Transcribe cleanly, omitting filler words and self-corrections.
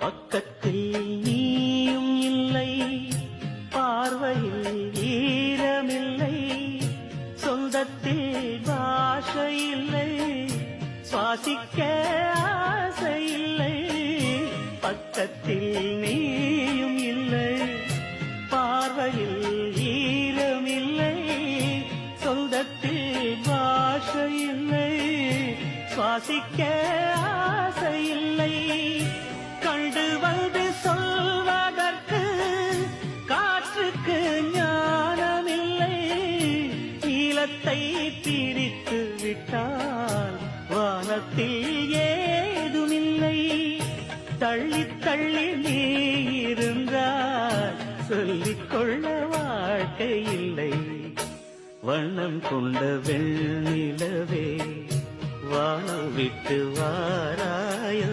பக்கத்தில் நீயும் இல்லை, பார்வையில் ஈரமில்லை, சொந்தத்தில் பாஷை இல்லை, சுவாசிக்க ஆசை இல்லை. பக்கத்தில் நீயும் இல்லை, பார்வையில் ஈரமில்லை, சொந்தத்தில் பாஷை இல்லை, சுவாசிக்க ஆசை இல்லை. கண்டு வந்து சொல்வதற்கு காற்றுக்கு ஞானமில்லை, நீலத்தை பிரித்து விட்டால் வானத்தில் ஏதுமில்லை. தள்ளி தள்ளி நீ இருந்தால் சொல்லிக்கொள்ள வாழ்க்கை இல்லை. வண்ணம் கொண்ட வெண்ணிலவே வானம் விட்டு வாராயோ.